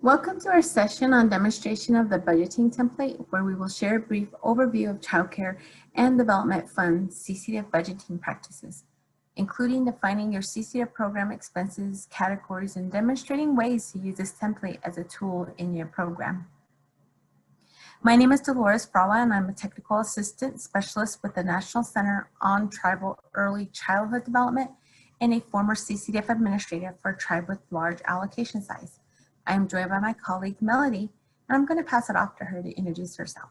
Welcome to our session on demonstration of the budgeting template, where we will share a brief overview of Child Care and Development Fund CCDF budgeting practices, including defining your CCDF program expenses, categories, and demonstrating ways to use this template as a tool in your program. My name is Dolores Frala, and I'm a Technical Assistant Specialist with the National Center on Tribal Early Childhood Development and a former CCDF Administrator for a tribe with large allocation size. I am joined by my colleague, Melody, and I'm going to pass it off to her to introduce herself.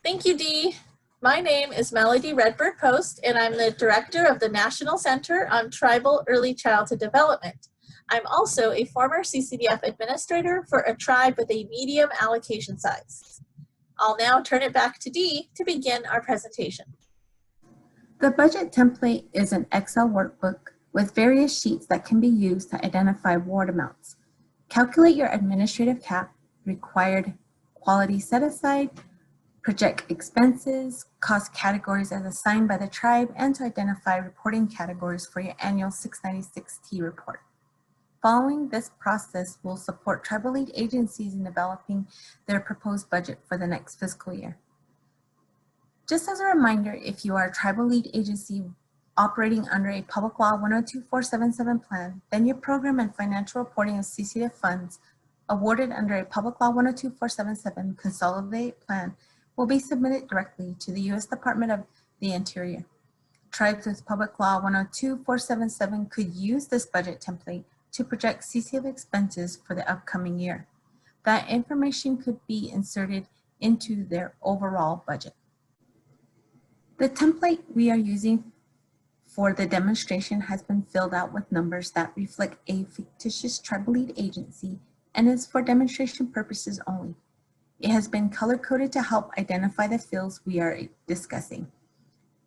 Thank you, Dee. My name is Melody Redbird Post, and I'm the Director of the National Center on Tribal Early Childhood Development. I'm also a former CCDF Administrator for a tribe with a medium allocation size. I'll now turn it back to Dee to begin our presentation. The budget template is an Excel workbook with various sheets that can be used to identify award amounts, calculate your administrative cap, required quality set aside, project expenses, cost categories as assigned by the tribe, and to identify reporting categories for your annual 696T report. Following this process will support tribal lead agencies in developing their proposed budget for the next fiscal year. Just as a reminder, if you are a tribal lead agency operating under a Public Law 102477 plan, then your program and financial reporting of CCDF funds awarded under a Public Law 102477 consolidated plan will be submitted directly to the U.S. Department of the Interior. Tribes with Public Law 102477 could use this budget template to project CCDF expenses for the upcoming year. That information could be inserted into their overall budget. The template we are using for the demonstration has been filled out with numbers that reflect a fictitious tribal lead agency and is for demonstration purposes only. It has been color-coded to help identify the fields we are discussing.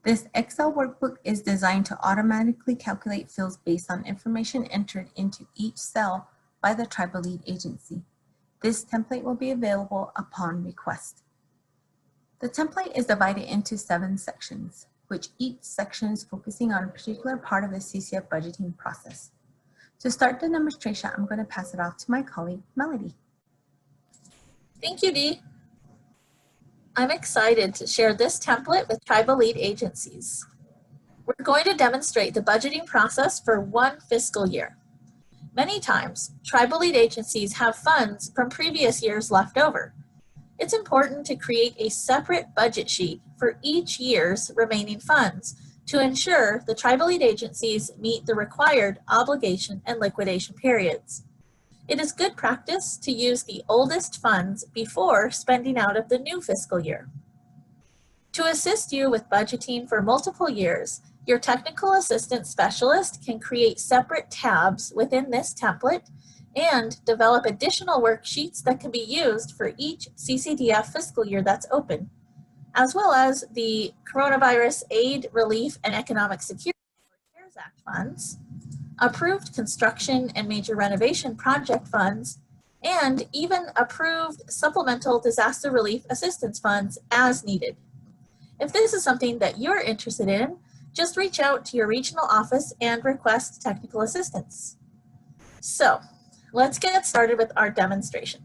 This Excel workbook is designed to automatically calculate fields based on information entered into each cell by the tribal lead agency. This template will be available upon request. The template is divided into 7 sections, which each section is focusing on a particular part of the CCDF budgeting process. To start the demonstration, I'm going to pass it off to my colleague, Melody. Thank you, Dee. I'm excited to share this template with tribal lead agencies. We're going to demonstrate the budgeting process for one fiscal year. Many times, tribal lead agencies have funds from previous years left over. It's important to create a separate budget sheet for each year's remaining funds to ensure the tribal lead agencies meet the required obligation and liquidation periods. It is good practice to use the oldest funds before spending out of the new fiscal year. To assist you with budgeting for multiple years, your technical assistant specialist can create separate tabs within this template and develop additional worksheets that can be used for each CCDF fiscal year that's open, as well as the Coronavirus Aid, Relief, and Economic Security CARES Act funds, approved construction and major renovation project funds, and even approved supplemental disaster relief assistance funds as needed. If this is something that you're interested in, just reach out to your regional office and request technical assistance. So, let's get started with our demonstration.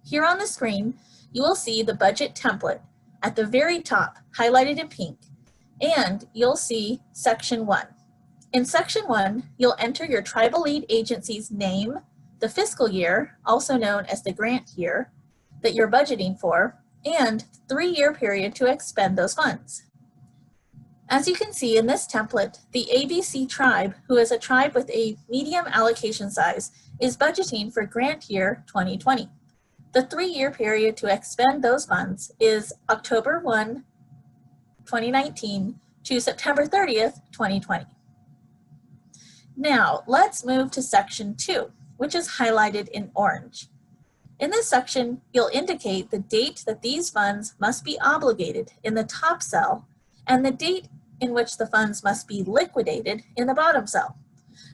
Here on the screen, you will see the budget template at the very top, highlighted in pink, and you'll see Section 1. In Section 1, you'll enter your tribal lead agency's name, the fiscal year, also known as the grant year, that you're budgeting for, and 3-year period to expend those funds. As you can see in this template, the ABC tribe, who is a tribe with a medium allocation size, is budgeting for grant year 2020. The 3-year period to expend those funds is October 1, 2019 to September 30th, 2020. Now, let's move to Section 2, which is highlighted in orange. In this section, you'll indicate the date that these funds must be obligated in the top cell and the date in which the funds must be liquidated in the bottom cell.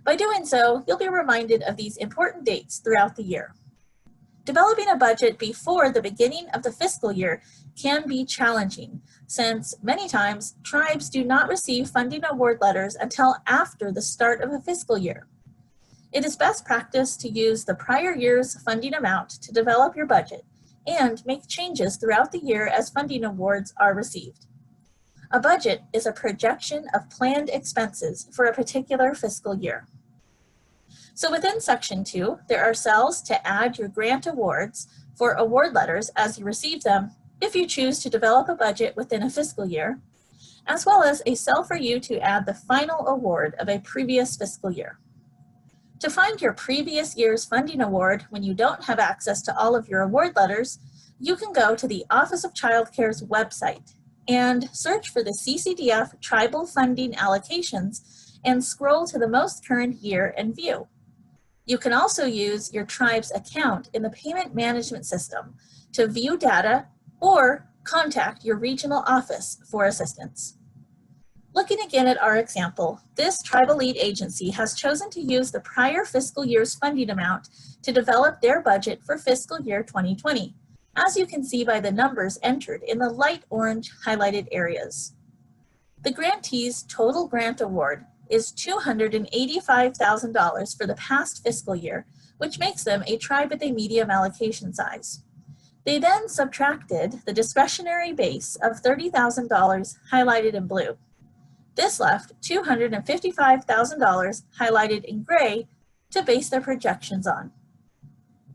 By doing so, you'll be reminded of these important dates throughout the year. Developing a budget before the beginning of the fiscal year can be challenging, since many times tribes do not receive funding award letters until after the start of a fiscal year. It is best practice to use the prior year's funding amount to develop your budget and make changes throughout the year as funding awards are received. A budget is a projection of planned expenses for a particular fiscal year. So within Section 2, there are cells to add your grant awards for award letters as you receive them if you choose to develop a budget within a fiscal year, as well as a cell for you to add the final award of a previous fiscal year. To find your previous year's funding award when you don't have access to all of your award letters, you can go to the Office of Child Care's website and search for the CCDF Tribal Funding Allocations and scroll to the most current year and view. You can also use your tribe's account in the payment management system to view data or contact your regional office for assistance. Looking again at our example, this tribal lead agency has chosen to use the prior fiscal year's funding amount to develop their budget for fiscal year 2020, as you can see by the numbers entered in the light orange highlighted areas. The grantee's total grant award is $285,000 for the past fiscal year, which makes them a tribe with a medium allocation size. They then subtracted the discretionary base of $30,000 highlighted in blue. This left $255,000 highlighted in gray to base their projections on.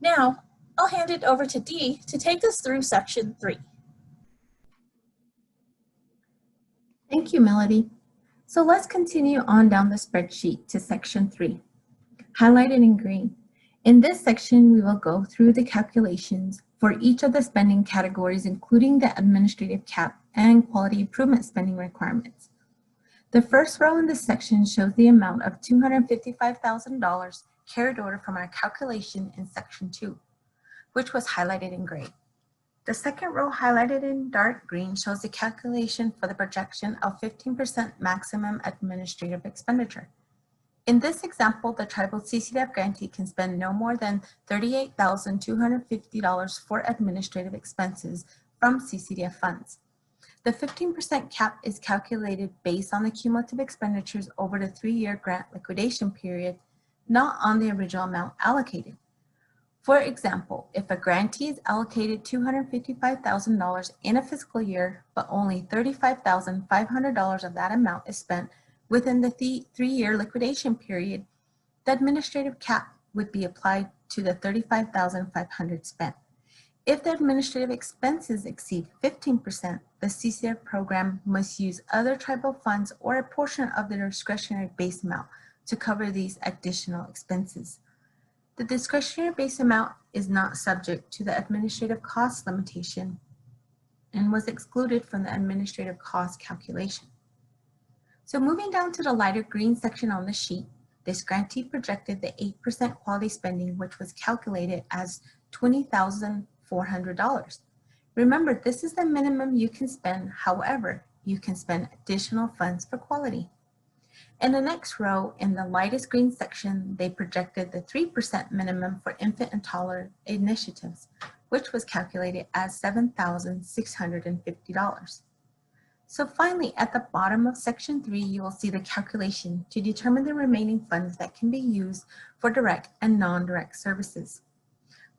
Now, I'll hand it over to Dee to take us through Section 3. Thank you, Melody. So let's continue on down the spreadsheet to Section 3, highlighted in green. In this section, we will go through the calculations for each of the spending categories, including the administrative cap and quality improvement spending requirements. The first row in this section shows the amount of $255,000 carried over from our calculation in Section 2, which was highlighted in gray. The second row highlighted in dark green shows the calculation for the projection of 15% maximum administrative expenditure. In this example, the tribal CCDF grantee can spend no more than $38,250 for administrative expenses from CCDF funds. The 15% cap is calculated based on the cumulative expenditures over the 3-year grant liquidation period, not on the original amount allocated. For example, if a grantee is allocated $255,000 in a fiscal year, but only $35,500 of that amount is spent within the 3-year liquidation period, the administrative cap would be applied to the $35,500 spent. If the administrative expenses exceed 15%, the CCDF program must use other tribal funds or a portion of their discretionary base amount to cover these additional expenses. The discretionary base amount is not subject to the administrative cost limitation and was excluded from the administrative cost calculation. So moving down to the lighter green section on the sheet, this grantee projected the 8% quality spending, which was calculated as $20,400. Remember, this is the minimum you can spend. However, you can spend additional funds for quality. In the next row, in the lightest green section, they projected the 3% minimum for infant and toddler initiatives, which was calculated as $7,650. So finally, at the bottom of Section 3, you will see the calculation to determine the remaining funds that can be used for direct and non-direct services.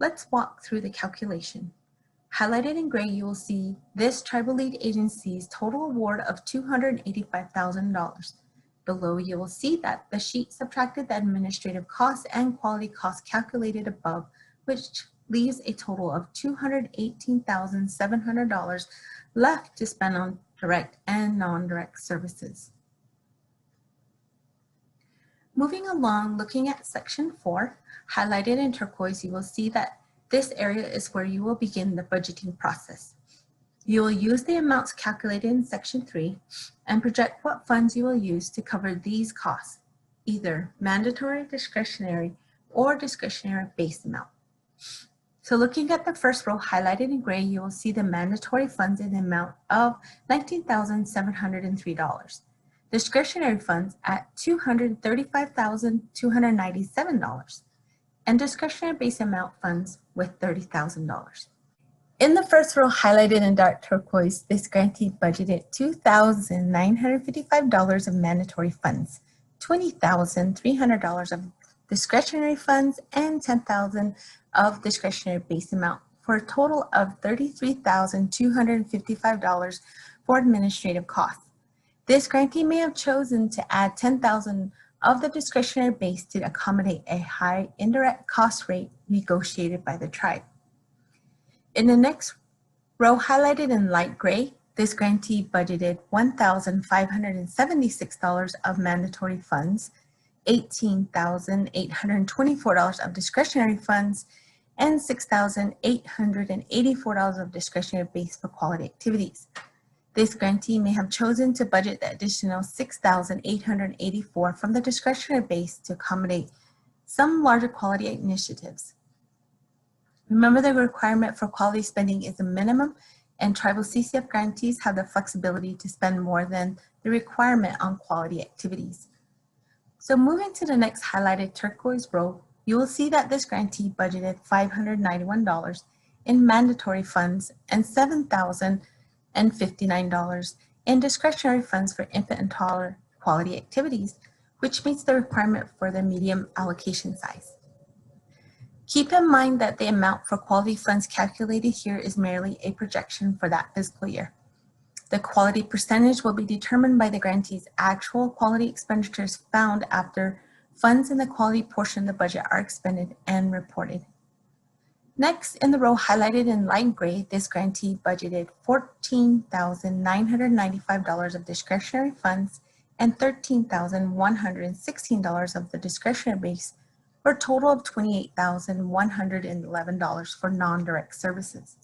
Let's walk through the calculation. Highlighted in gray, you will see this tribal lead agency's total award of $285,000. Below, you will see that the sheet subtracted the administrative costs and quality costs calculated above, which leaves a total of $218,700 left to spend on direct and non-direct services. Moving along, looking at Section 4, highlighted in turquoise, you will see that this area is where you will begin the budgeting process. You will use the amounts calculated in Section 3 and project what funds you will use to cover these costs, either mandatory, discretionary, or discretionary base amount. So looking at the first row highlighted in gray, you will see the mandatory funds in the amount of $19,703. Discretionary funds at $235,297. And discretionary base amount funds with $30,000. In the first row highlighted in dark turquoise, this grantee budgeted $2,955 of mandatory funds, $20,300 of discretionary funds, and $10,000 of discretionary base amount for a total of $33,255 for administrative costs. This grantee may have chosen to add $10,000 of the discretionary base to accommodate a high indirect cost rate negotiated by the tribe. In the next row highlighted in light gray, this grantee budgeted $1,576 of mandatory funds, $18,824 of discretionary funds, and $6,884 of discretionary base for quality activities. This grantee may have chosen to budget the additional $6,884 from the discretionary base to accommodate some larger quality initiatives. Remember, the requirement for quality spending is a minimum, and tribal CCF grantees have the flexibility to spend more than the requirement on quality activities. So moving to the next highlighted turquoise row, you will see that this grantee budgeted $591 in mandatory funds and $7,059 in discretionary funds for infant and toddler quality activities, which meets the requirement for the medium allocation size. Keep in mind that the amount for quality funds calculated here is merely a projection for that fiscal year. The quality percentage will be determined by the grantee's actual quality expenditures found after funds in the quality portion of the budget are expended and reported. Next, in the row highlighted in light gray, this grantee budgeted $14,995 of discretionary funds and $13,116 of the discretionary base, for a total of $28,111 for non-direct services.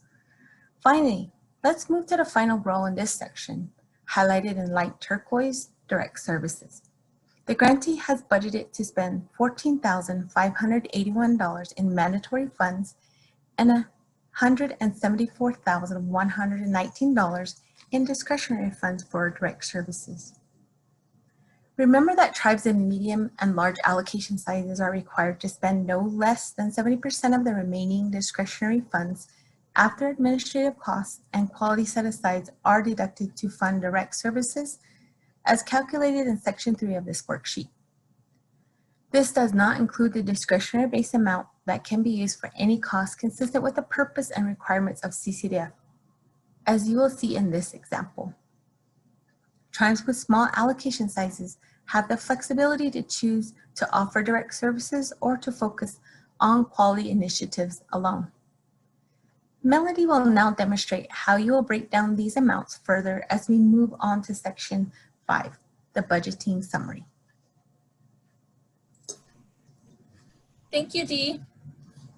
Finally, let's move to the final row in this section, highlighted in light turquoise, direct services. The grantee has budgeted to spend $14,581 in mandatory funds and $174,119 in discretionary funds for direct services. Remember that tribes in medium and large allocation sizes are required to spend no less than 70% of the remaining discretionary funds after administrative costs and quality set-asides are deducted to fund direct services as calculated in Section 3 of this worksheet. This does not include the discretionary base amount that can be used for any cost consistent with the purpose and requirements of CCDF, as you will see in this example. Tribes with small allocation sizes have the flexibility to choose to offer direct services or to focus on quality initiatives alone. Melody will now demonstrate how you will break down these amounts further as we move on to Section 5, the budgeting summary. Thank you, Dee.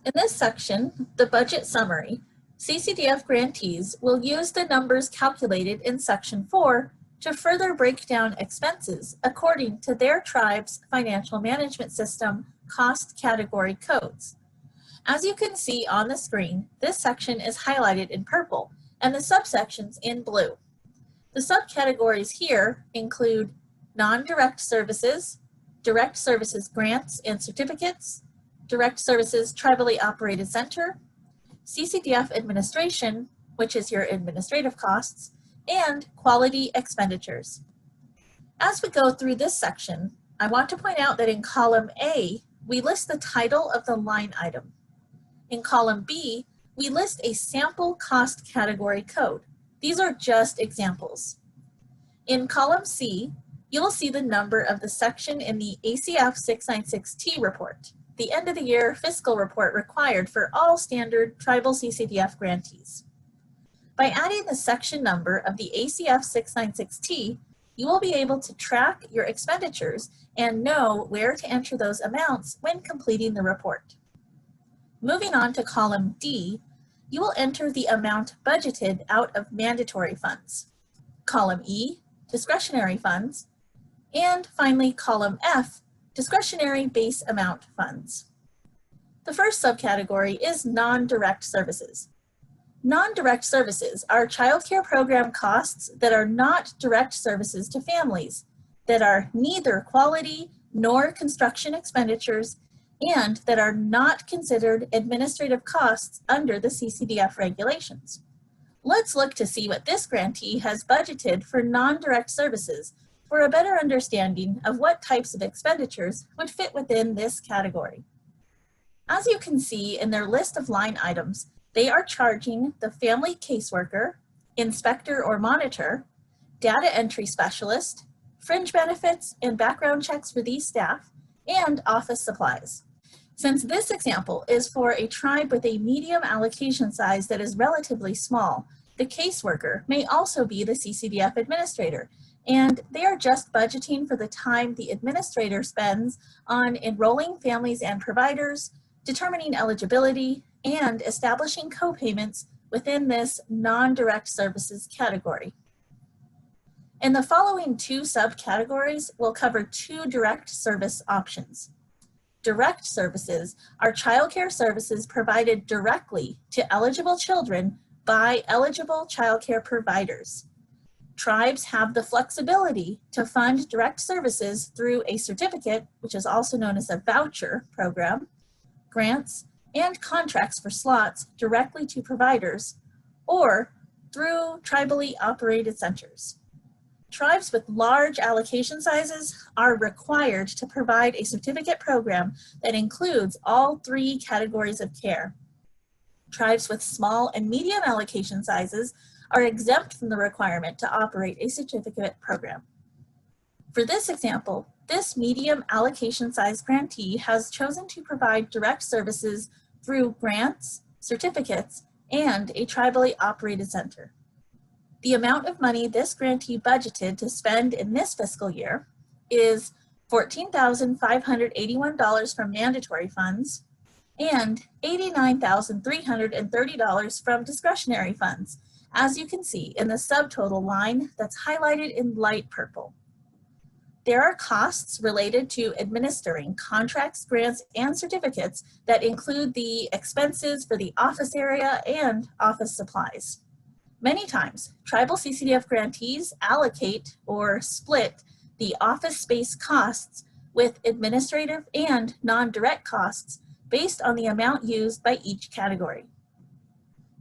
In this section, the budget summary, CCDF grantees will use the numbers calculated in Section 4 to further break down expenses according to their tribe's financial management system cost category codes. As you can see on the screen, this section is highlighted in purple and the subsections in blue. The subcategories here include non-direct services, direct services grants and certificates, direct services tribally operated center, CCDF administration, which is your administrative costs, and quality expenditures. As we go through this section, I want to point out that in column A, we list the title of the line item. In column B, we list a sample cost category code. These are just examples. In column C, you will see the number of the section in the ACF 696T report, the end of the year fiscal report required for all standard tribal CCDF grantees. By adding the section number of the ACF 696T, you will be able to track your expenditures and know where to enter those amounts when completing the report. Moving on to column D, you will enter the amount budgeted out of mandatory funds. Column E, discretionary funds, and finally column F, discretionary base amount funds. The first subcategory is non-direct services. Non-direct services are childcare program costs that are not direct services to families, that are neither quality nor construction expenditures, and that are not considered administrative costs under the CCDF regulations. Let's look to see what this grantee has budgeted for non-direct services for a better understanding of what types of expenditures would fit within this category. As you can see in their list of line items, they are charging the family caseworker, inspector or monitor, data entry specialist, fringe benefits and background checks for these staff, and office supplies. Since this example is for a tribe with a medium allocation size that is relatively small, the caseworker may also be the CCDF administrator, and they are just budgeting for the time the administrator spends on enrolling families and providers, determining eligibility, and establishing co-payments within this non-direct services category. In the following two subcategories, we'll cover two direct service options. Direct services are childcare services provided directly to eligible children by eligible childcare providers. Tribes have the flexibility to fund direct services through a certificate, which is also known as a voucher program, grants, and contracts for slots directly to providers, or through tribally operated centers. Tribes with large allocation sizes are required to provide a certificate program that includes all three categories of care. Tribes with small and medium allocation sizes are exempt from the requirement to operate a certificate program. For this example, this medium allocation size grantee has chosen to provide direct services through grants, certificates, and a tribally operated center. The amount of money this grantee budgeted to spend in this fiscal year is $14,581 from mandatory funds and $89,330 from discretionary funds, as you can see in the subtotal line that's highlighted in light purple. There are costs related to administering contracts, grants, and certificates that include the expenses for the office area and office supplies. Many times, tribal CCDF grantees allocate or split the office space costs with administrative and non-direct costs based on the amount used by each category.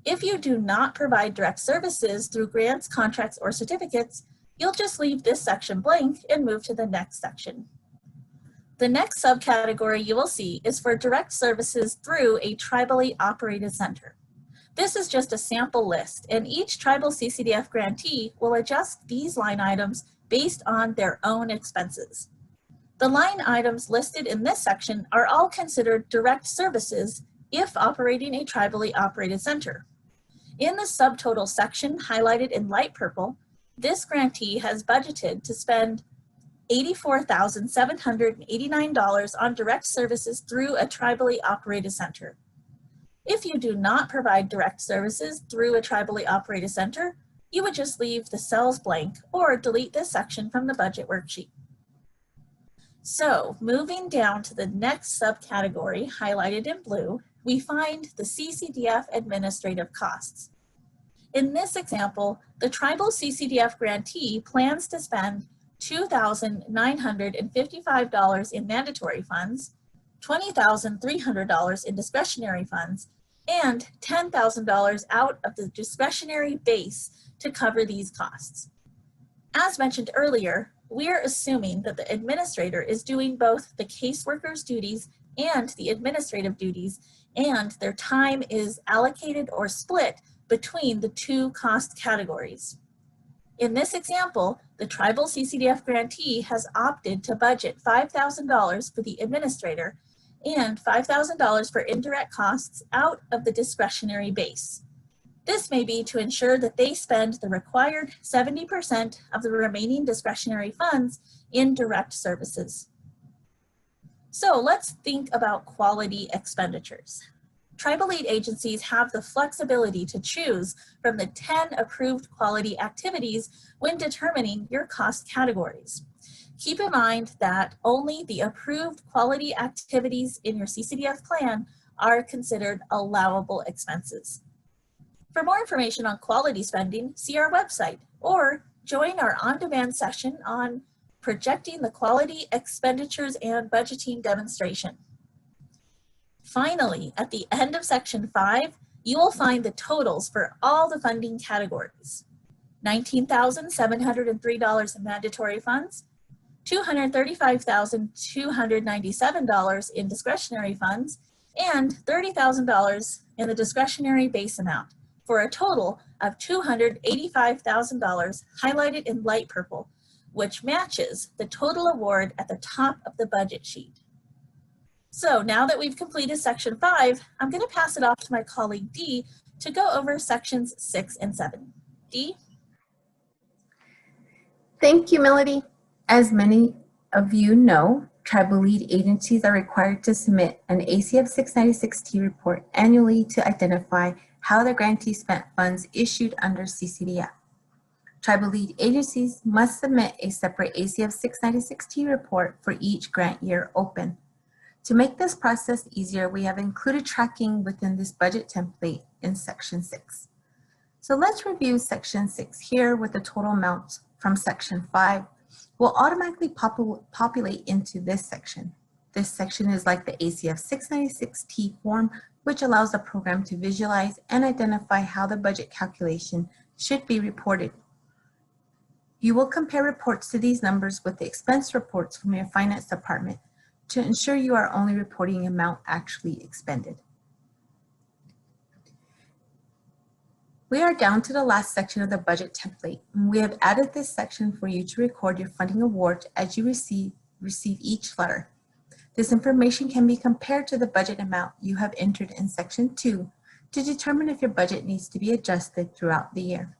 If you do not provide direct services through grants, contracts, or certificates, you'll just leave this section blank and move to the next section. The next subcategory you will see is for direct services through a tribally operated center. This is just a sample list, and each tribal CCDF grantee will adjust these line items based on their own expenses. The line items listed in this section are all considered direct services if operating a tribally operated center. In the subtotal section highlighted in light purple, this grantee has budgeted to spend $84,789 on direct services through a tribally operated center. If you do not provide direct services through a tribally operated center, you would just leave the cells blank or delete this section from the budget worksheet. So, moving down to the next subcategory highlighted in blue, we find the CCDF administrative costs. In this example, the tribal CCDF grantee plans to spend $2,955 in mandatory funds, $20,300 in discretionary funds, and $10,000 out of the discretionary base to cover these costs. As mentioned earlier, we're assuming that the administrator is doing both the caseworker's duties and the administrative duties, and their time is allocated or split between the two cost categories. In this example, the tribal CCDF grantee has opted to budget $5,000 for the administrator and $5,000 for indirect costs out of the discretionary base. This may be to ensure that they spend the required 70% of the remaining discretionary funds in direct services. So let's think about quality expenditures. Tribal lead agencies have the flexibility to choose from the 10 approved quality activities when determining your cost categories. Keep in mind that only the approved quality activities in your CCDF plan are considered allowable expenses. For more information on quality spending, see our website or join our on-demand session on projecting the quality expenditures and budgeting demonstration. Finally, at the end of section 5, you will find the totals for all the funding categories. $19,703 in mandatory funds, $235,297 in discretionary funds, and $30,000 in the discretionary base amount, for a total of $285,000 highlighted in light purple, which matches the total award at the top of the budget sheet. So now that we've completed section 5, I'm going to pass it off to my colleague Dee to go over sections 6 and 7. Dee? Thank you, Melody. As many of you know, tribal lead agencies are required to submit an ACF 696T report annually to identify how the grantee spent funds issued under CCDF. Tribal lead agencies must submit a separate ACF 696T report for each grant year open. To make this process easier, we have included tracking within this budget template in section 6. So let's review section 6 here with the total amounts from section 5 will automatically populate into this section. This section is like the ACF 696T form, which allows the program to visualize and identify how the budget calculation should be reported. You will compare reports to these numbers with the expense reports from your finance department to ensure you are only reporting amount actually expended. We are down to the last section of the budget template, and we have added this section for you to record your funding awards as you receive each letter. This information can be compared to the budget amount you have entered in section 2 to determine if your budget needs to be adjusted throughout the year.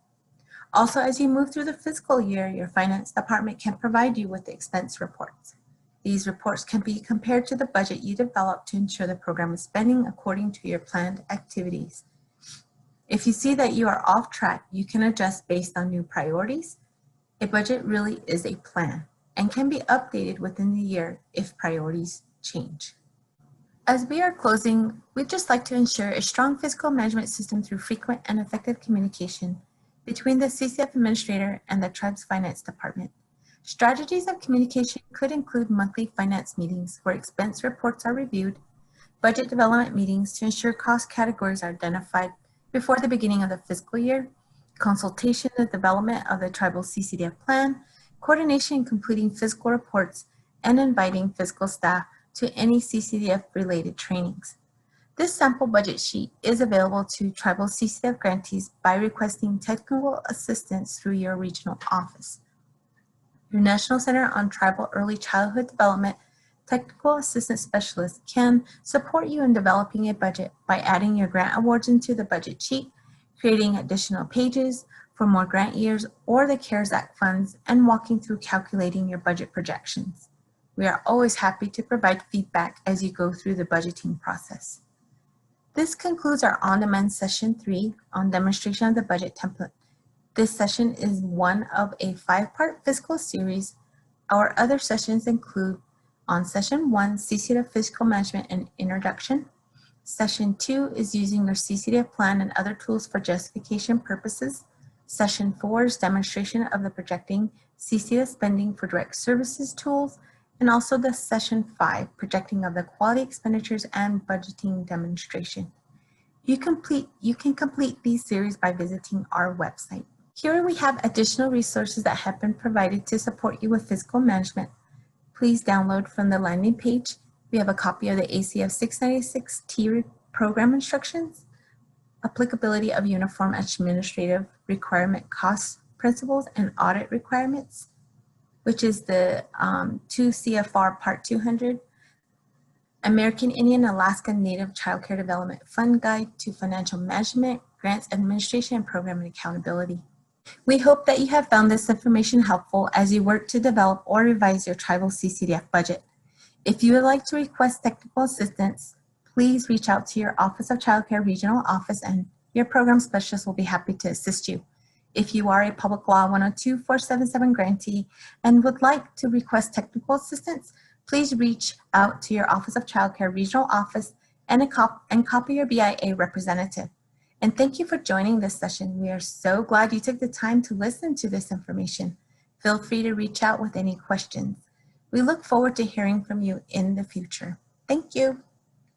Also, as you move through the fiscal year, your finance department can provide you with the expense reports. These reports can be compared to the budget you developed to ensure the program is spending according to your planned activities. If you see that you are off track, you can adjust based on new priorities. A budget really is a plan and can be updated within the year if priorities change. As we are closing, we'd just like to ensure a strong fiscal management system through frequent and effective communication between the CCDF administrator and the tribe's finance department. Strategies of communication could include monthly finance meetings where expense reports are reviewed, budget development meetings to ensure cost categories are identified before the beginning of the fiscal year, consultation and development of the tribal CCDF plan, coordination in completing fiscal reports, and inviting fiscal staff to any CCDF related trainings. This sample budget sheet is available to tribal CCDF grantees by requesting technical assistance through your regional office. Your National Center on Tribal Early Childhood Development Technical Assistance Specialist can support you in developing a budget by adding your grant awards into the budget sheet, creating additional pages for more grant years or the CARES Act funds, and walking through calculating your budget projections. We are always happy to provide feedback as you go through the budgeting process. This concludes our on-demand session 3 on demonstration of the budget template. This session is one of a 5-part fiscal series. Our other sessions include on session 1, CCDF fiscal management and introduction. Session 2 is using your CCDF plan and other tools for justification purposes. Session 4 is demonstration of the projecting CCDF spending for direct services tools, and also the session 5, projecting of the quality expenditures and budgeting demonstration. You can complete these series by visiting our website. Here we have additional resources that have been provided to support you with fiscal management. Please download from the landing page. We have a copy of the ACF 696T program instructions, applicability of uniform administrative requirement cost principles and audit requirements, which is the 2 CFR Part 200, American Indian Alaska Native Child Care Development Fund Guide to Financial Management, Grants Administration, and Program Accountability. We hope that you have found this information helpful as you work to develop or revise your tribal CCDF budget. If you would like to request technical assistance, please reach out to your Office of Child Care Regional Office and your program specialist will be happy to assist you. If you are a Public Law 102-477 grantee and would like to request technical assistance, please reach out to your Office of Child Care Regional Office and copy your BIA representative. And thank you for joining this session. We are so glad you took the time to listen to this information. Feel free to reach out with any questions. We look forward to hearing from you in the future. Thank you.